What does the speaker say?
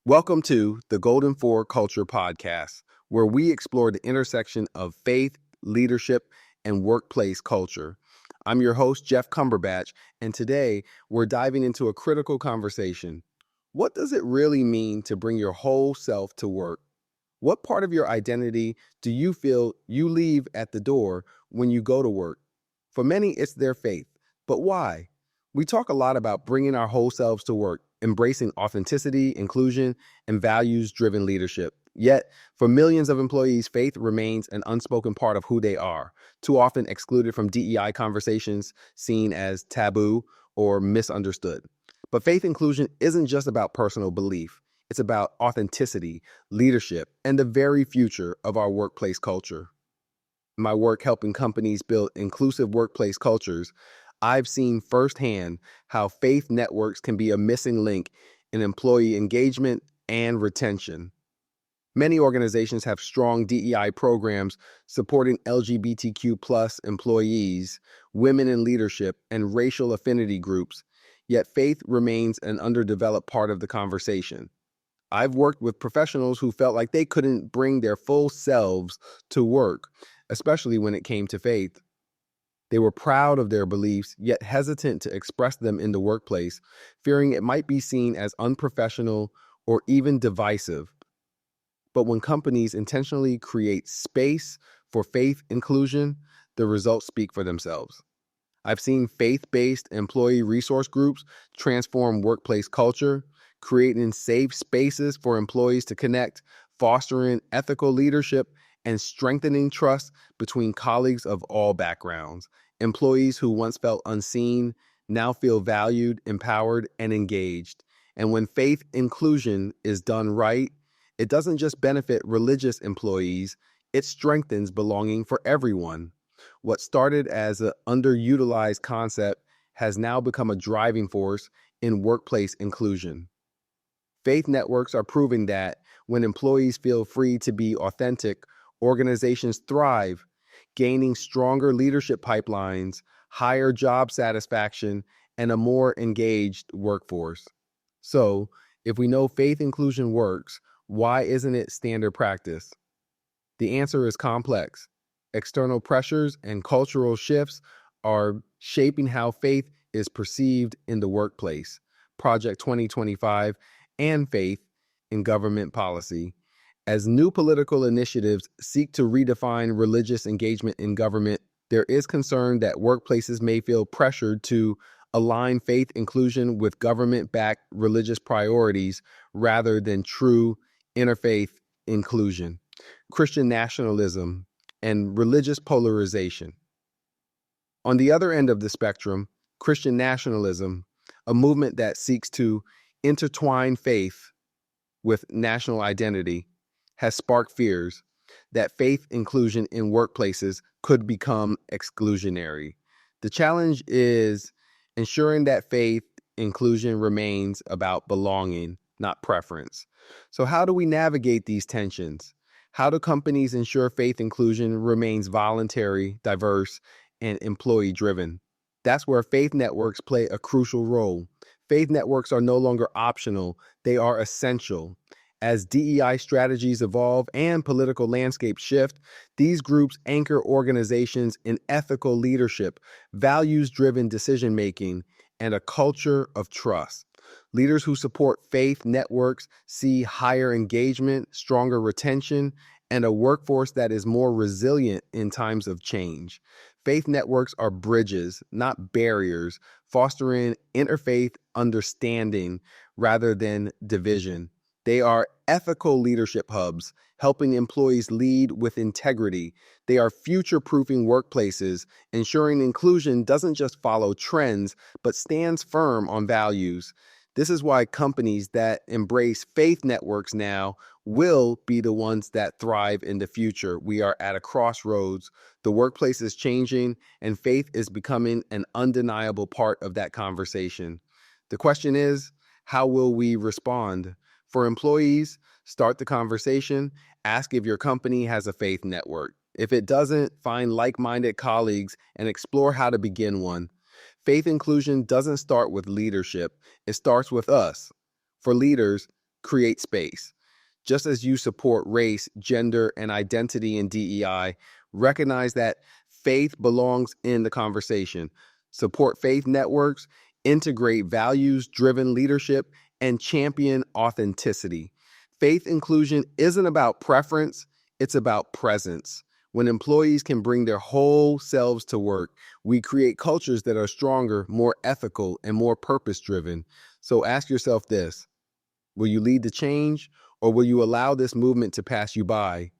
Welcome to the Golden Four Culture Podcast, where we explore the intersection of faith, leadership, and workplace culture. I'm your host, Jeff Cumberbatch, and today we're diving into a critical conversation. What does it really mean to bring your whole self to work? What part of your identity do you feel you leave at the door when you go to work? For many, it's their faith. But why? We talk a lot about bringing our whole selves to work, embracing authenticity, inclusion, and values driven leadership. Yet, for millions of employees, faith remains an unspoken part of who they are, too often excluded from DEI conversations, seen as taboo or misunderstood. But faith inclusion isn't just about personal belief, it's about authenticity, leadership, and the very future of our workplace culture. In my work helping companies build inclusive workplace cultures, I've seen firsthand how faith networks can be a missing link in employee engagement and retention. Many organizations have strong DEI programs supporting LGBTQ plus employees, women in leadership, and racial affinity groups, yet faith remains an underdeveloped part of the conversation. I've worked with professionals who felt like they couldn't bring their full selves to work, especially when it came to faith. They were proud of their beliefs, yet hesitant to express them in the workplace, fearing it might be seen as unprofessional or even divisive. But when companies intentionally create space for faith inclusion, the results speak for themselves. I've seen faith-based employee resource groups transform workplace culture, creating safe spaces for employees to connect, fostering ethical leadership, and strengthening trust between colleagues of all backgrounds. Employees who once felt unseen now feel valued, empowered, and engaged. And when faith inclusion is done right, it doesn't just benefit religious employees, it strengthens belonging for everyone. What started as an underutilized concept has now become a driving force in workplace inclusion. Faith networks are proving that when employees feel free to be authentic, organizations thrive, gaining stronger leadership pipelines, higher job satisfaction, and a more engaged workforce. So, if we know faith inclusion works, why isn't it standard practice? The answer is complex. External pressures and cultural shifts are shaping how faith is perceived in the workplace. Project 2025 and faith in government policy. As new political initiatives seek to redefine religious engagement in government, there is concern that workplaces may feel pressured to align faith inclusion with government-backed religious priorities rather than true interfaith inclusion. Christian nationalism, and religious polarization. On the other end of the spectrum, Christian nationalism, a movement that seeks to intertwine faith with national identity, has sparked fears that faith inclusion in workplaces could become exclusionary. The challenge is ensuring that faith inclusion remains about belonging, not preference. So, how do we navigate these tensions? How do companies ensure faith inclusion remains voluntary, diverse, and employee driven? That's where faith networks play a crucial role. Faith networks are no longer optional, they are essential. As DEI strategies evolve and political landscapes shift, these groups anchor organizations in ethical leadership, values driven decision making, and a culture of trust. Leaders who support faith networks see higher engagement, stronger retention, and a workforce that is more resilient in times of change. Faith networks are bridges, not barriers, fostering interfaith understanding rather than division. They are ethical leadership hubs, helping employees lead with integrity. They are future proofing workplaces, ensuring inclusion doesn't just follow trends, but stands firm on values. This is why companies that embrace faith networks now will be the ones that thrive in the future. We are at a crossroads. The workplace is changing, and faith is becoming an undeniable part of that conversation. The question is, how will we respond? For employees, start the conversation. Ask if your company has a faith network. If it doesn't, find like-minded colleagues and explore how to begin one. Faith inclusion doesn't start with leadership, it starts with us. For leaders, create space. Just as you support race, gender, and identity in DEI, recognize that faith belongs in the conversation. Support faith networks, integrate values-driven leadership, and champion authenticity. Faith inclusion isn't about preference, it's about presence. When employees can bring their whole selves to work, we create cultures that are stronger, more ethical, and more purpose-driven. So ask yourself this: will you lead the change, or will you allow this movement to pass you by?